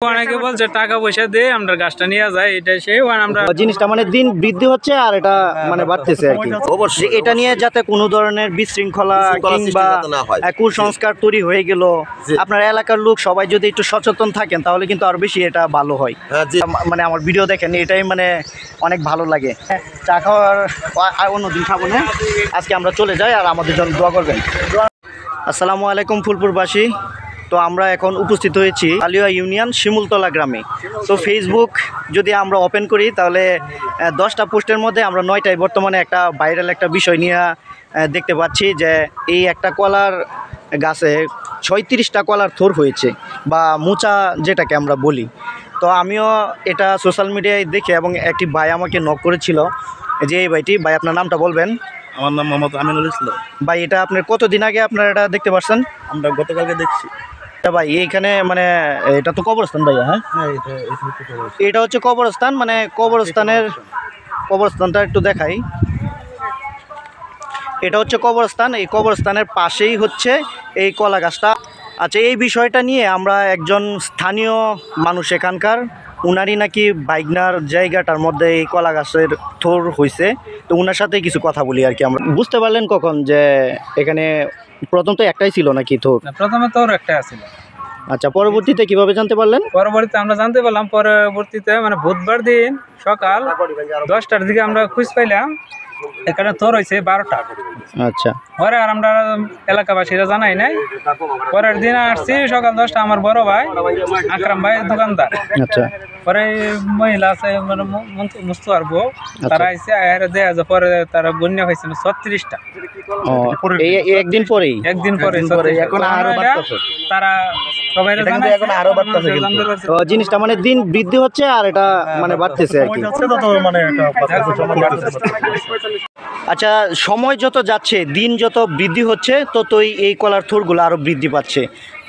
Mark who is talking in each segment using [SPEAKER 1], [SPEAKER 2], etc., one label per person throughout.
[SPEAKER 1] অনেকে বলছে টাকা পয়সা দিয়ে আমরা গাছটা নিয়ে যাই, এটা সেই আমরা
[SPEAKER 2] জিনিসটা মানে দিন বৃদ্ধি হচ্ছে আর এটা মানে বাড়তেছে আর কি। অবশ্যই এটা নিয়ে যাতে কোনো ধরনের বিশৃঙ্খলা কিংবা কুসংস্কার তৈরি হয়ে গেল, আপনার এলাকার লোক সবাই যদি একটু সচেতন থাকেন তাহলে কিন্তু আরো বেশি এটা ভালো হয়। মানে আমার ভিডিও দেখেন এটাই মানে অনেক ভালো লাগে। চা খাওয়ার অন্যদিন খাবো না, আজকে আমরা চলে যাই আর আমাদের জন্য দোয়া করবেন। আসসালামু আলাইকুম ফুলপুরবাসী। তো আমরা এখন উপস্থিত হয়েছি আলিয়া ইউনিয়ন শিমুলতলা গ্রামে। তো ফেসবুক যদি আমরা ওপেন করি তাহলে 10টা পোস্টের মধ্যে আমরা 9টায় বর্তমানে একটা ভাইরাল একটা বিষয় নিয়ে দেখতে পাচ্ছি যে এই একটা কলার গাছে 36টা কলার থোর হয়েছে বা মোচা যেটাকে আমরা বলি। তো আমিও এটা সোশ্যাল মিডিয়ায় দেখে এবং একটি ভাই আমাকে নক করেছিল যে এই ভাই আপনার নামটা বলবেন।
[SPEAKER 3] আমার নাম মোহাম্মদ আমিনুল ইসলাম।
[SPEAKER 2] ভাই এটা আপনার কতদিন আগে আপনারা এটা দেখতে পাচ্ছেন?
[SPEAKER 3] আমরা গতকালকে দেখছি
[SPEAKER 2] ভাই এইখানে মানে এটা তো কবরস্থান ভাইয়া। হ্যাঁ এটা হচ্ছে কবরস্থান, মানে কবরস্থানটা একটু দেখাই। এটা হচ্ছে কবরস্থান, এই কবরস্থানের পাশেই হচ্ছে এই কলা গাছটা। আচ্ছা, এই বিষয়টা নিয়ে আমরা একজন স্থানীয় মানুষ এখানকার, উনারই নাকি বাইগনার জায়গাটার মধ্যে এই কলা গাছের থোর হয়েছে, তো উনার সাথে কিছু কথা বলি আর কি। আমরা বুঝতে পারলেন কখন যে এখানে প্রথম তো একটাই ছিল নাকি থোর?
[SPEAKER 1] প্রথমে তো একটা আছিল।
[SPEAKER 2] আচ্ছা, পরবর্তীতে কিভাবে জানতে পারলেন?
[SPEAKER 1] পরবর্তীতে আমরা জানতে পারলাম, পরবর্তীতে মানে বুধবার দিন সকাল 10টার দিকে আমরা খুঁজ পাইলাম এখানে তোর হয়েছে 12টা।
[SPEAKER 2] আচ্ছা,
[SPEAKER 1] পরে আর আমরা এলাকাবাসীরা জানাই নাই। পরের দিন আসছি সকাল 10টা, আমার বড় ভাই আকরাম ভাই দোকানদার।
[SPEAKER 2] আচ্ছা,
[SPEAKER 1] পরে মহিলা আছে মানে মুস্তফার বউ, তারা আইসে দেয়া যায়। পরে তারা গণ্য হয়েছে 36টা।
[SPEAKER 2] একদিন পরেই
[SPEAKER 1] এখন আরো তারা সবাই
[SPEAKER 2] জিনিসটা মানে দিন বৃদ্ধি হচ্ছে আর এটা মানে বাড়তেছে আর কি। আচ্ছা, সময় যত যাচ্ছে, দিন যত বৃদ্ধি হচ্ছে ততই এই কলার থোরগুলো আরও বৃদ্ধি পাচ্ছে।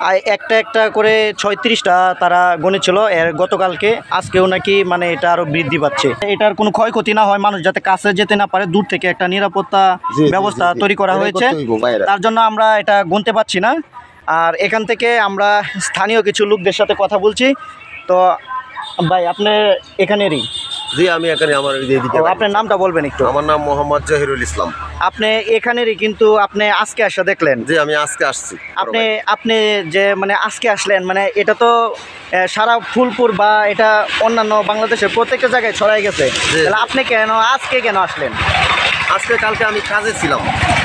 [SPEAKER 2] আর একটা একটা করে 36টা তারা গণেছিল এর গতকালকে, আজকেও নাকি মানে এটা আরও বৃদ্ধি পাচ্ছে। এটার কোনো ক্ষয়ক্ষতি না হয়, মানুষ যাতে কাছে যেতে না পারে, দূর থেকে একটা নিরাপত্তা ব্যবস্থা তৈরি করা হয়েছে, তার জন্য আমরা এটা গুনতে পারছি না। আর এখান থেকে আমরা স্থানীয় কিছু লোকদের সাথে কথা বলছি। তো ভাই আপনি এখানেরই?
[SPEAKER 3] জি, আমি এখানে। আমার
[SPEAKER 2] আপনার নামটা বলবেন একটু?
[SPEAKER 3] আমার নাম মোহাম্মদ জহিরুল ইসলাম।
[SPEAKER 2] আপনি এখানেরই, কিন্তু আপনি আজকে আসা দেখলেন?
[SPEAKER 3] জি, আমি আজকে আসছি।
[SPEAKER 2] আপনি যে মানে আজকে আসলেন, মানে এটা তো সারা ফুলপুর বা এটা অন্যান্য বাংলাদেশের প্রত্যেকটা জায়গায় ছড়াই গেছে, তাহলে আপনি আজকে কেন আসলেন?
[SPEAKER 3] আজকে কালকে আমি কাজে ছিলাম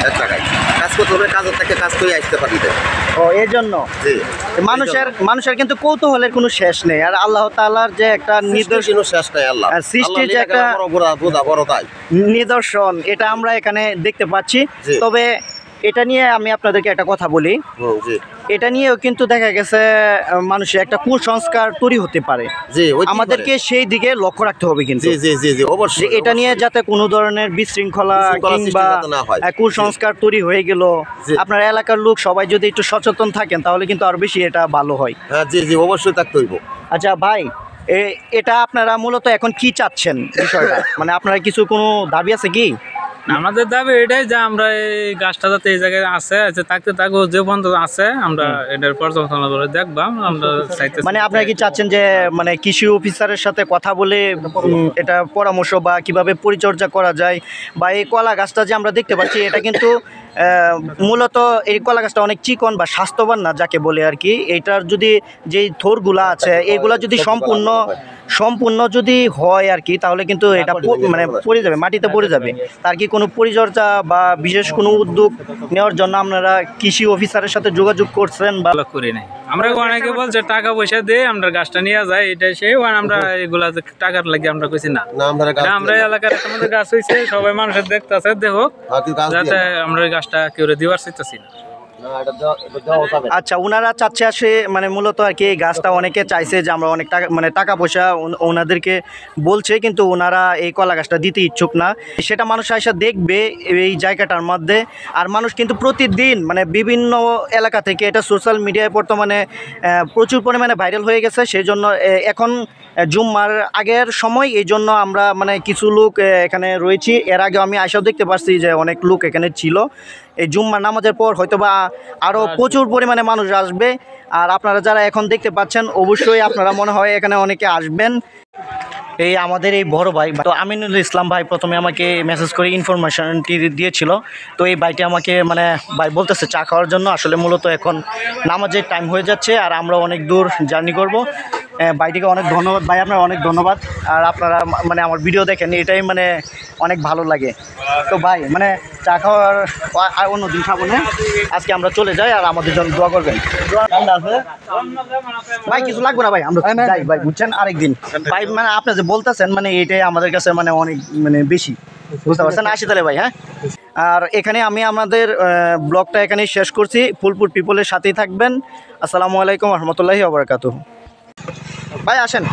[SPEAKER 3] এক জায়গায়, কাজ করতে হবে, কাজের থেকে কাজ করে আসতে পারি।
[SPEAKER 2] ও, এই জন্য মানুষের কিন্তু কৌতূহলের কোনো শেষ নেই। আর আল্লাহ তাআলার যে একটা নিদর্শন,
[SPEAKER 3] শেষ নাই। আল্লাহ
[SPEAKER 2] সৃষ্টির যে একটা নিদর্শন, এটা আমরা এখানে দেখতে পাচ্ছি। তবে এটা নিয়ে আমি আপনাদেরকে একটা কথা বলি, এটা নিয়েও কিন্তু দেখা গেছে মানুষের একটা কুসংস্কার তৈরি হতে পারে। আমাদেরকে সেই দিকে লক্ষ্য রাখতে হবে কিন্তু। অবশ্যই এটা নিয়ে যাতে কোনো ধরনের বিশৃঙ্খলা কিংবা কুসংস্কার তৈরি হয়ে গেল, আপনার এলাকার লোক সবাই যদি একটু সচেতন থাকেন তাহলে কিন্তু আরো বেশি এটা ভালো হয়।
[SPEAKER 3] অবশ্যই থাকতে হইব।
[SPEAKER 2] আচ্ছা ভাই, এটা আপনারা মূলত এখন কি চাচ্ছেন বিষয়টা? মানে আপনারা কিছু কোনো দাবি আছে কি?
[SPEAKER 1] আমাদের দাবি এটাই যে আমরা এই গাছটা যাতে এই জায়গায় আছে থাকতে থাকবো, যে বন্ধ আছে আমরা এটার পর্যবেক্ষণ করে দেখবাম। আমরা
[SPEAKER 2] মানে আপনারা কি চাচ্ছেন যে মানে কৃষি অফিসারের সাথে কথা বলে এটা পরামর্শ বা কিভাবে পরিচর্যা করা যায়, বা এই কলা গাছটা যে আমরা দেখতে পাচ্ছি এটা কিন্তু মূলত এই কলা গাছটা অনেক চিকন বা স্বাস্থ্যবান না যাকে বলে আর কি। এইটার যদি যেই থোরগুলা আছে এইগুলা যদি সম্পূর্ণ যদি হয় আর কি, তাহলে কিন্তু এটা মানে পড়ে যাবে, মাটিতে পড়ে যাবে। তার কি কোনো পরিচর্যা বা বিশেষ কোনো উদ্যোগ নেওয়ার জন্য আপনারা কৃষি অফিসারের সাথে যোগাযোগ করছেন বা?
[SPEAKER 1] করি নাই আমরা। অনেকে বলছে টাকা পয়সা দিয়ে আমরা গাছটা নিয়ে যাই, এটা সেই আমরা এগুলা টাকার লাগে আমরা কইছি না। আমরা এলাকার আমাদের গাছ হয়েছে, সবাই মানুষের দেখতেছে, দেখো যাতে আমরা গাছটা কেউ দিবার চাইতেছি না।
[SPEAKER 2] আচ্ছা, ওনারা চাচ্ছে আসে মানে মূলত আর কি এই গাছটা অনেকে চাইছে যে আমরা অনেক টাকা মানে টাকা পয়সা ওনাদেরকে বলছে, কিন্তু ওনারা এই কলা গাছটা দিতে ইচ্ছুক না। সেটা মানুষ এসে দেখবে এই জায়গাটার মধ্যে। আর মানুষ কিন্তু প্রতিদিন মানে বিভিন্ন এলাকা থেকে, এটা সোশ্যাল মিডিয়ায় বর্তমানে প্রচুর পরিমাণে ভাইরাল হয়ে গেছে, সেই জন্য এখন জুম্মার আগের সময়, এই জন্য আমরা মানে কিছু লোক এখানে রয়েছি। এর আগে আমি আসাও দেখতে পাচ্ছি যে অনেক লোক এখানে ছিল। এই জুম্মার নামাজের পর হয়তো বা আরও প্রচুর পরিমাণে মানুষ আসবে। আর আপনারা যারা এখন দেখতে পাচ্ছেন অবশ্যই আপনারা মনে হয় এখানে অনেকে আসবেন। এই আমাদের এই বড় ভাই তো আমিনুল ইসলাম ভাই প্রথমে আমাকে মেসেজ করে ইনফরমেশনটি দিয়েছিল। তো এই ভাইটি আমাকে মানে ভাই বলতেছে চা খাওয়ার জন্য। আসলে মূলত এখন নামাজের টাইম হয়ে যাচ্ছে আর আমরা অনেক দূর জার্নি করব। ভাইটিকে অনেক ধন্যবাদ ভাই, আপনার অনেক ধন্যবাদ। আর আপনারা মানে আমার ভিডিও দেখেন, এটাই মানে অনেক ভালো লাগে। তো ভাই মানে চা খাওয়ার আর অন্য দিন খাবো না, আজকে আমরা চলে যাই আর আমাদের জন্য দোয়া করবেন। ভাই কিছু লাগবে না ভাই, আমরা যাই ভাই, বুঝছেন, আরেকদিন ভাই। মানে আপনি যে বলতেছেন মানে এটাই আমাদের কাছে মানে অনেক মানে বেশি, বুঝতে পারছেন। আসি তাহলে ভাই, হ্যাঁ। আর এখানে আমি আমাদের ব্লগটা এখানেই শেষ করছি। ফুলপুর পিপলের সাথেই থাকবেন। আসসালামু আলাইকুম রহমতুল্লাহি ওয়া বারাকাতুহু। ভাই আসেন।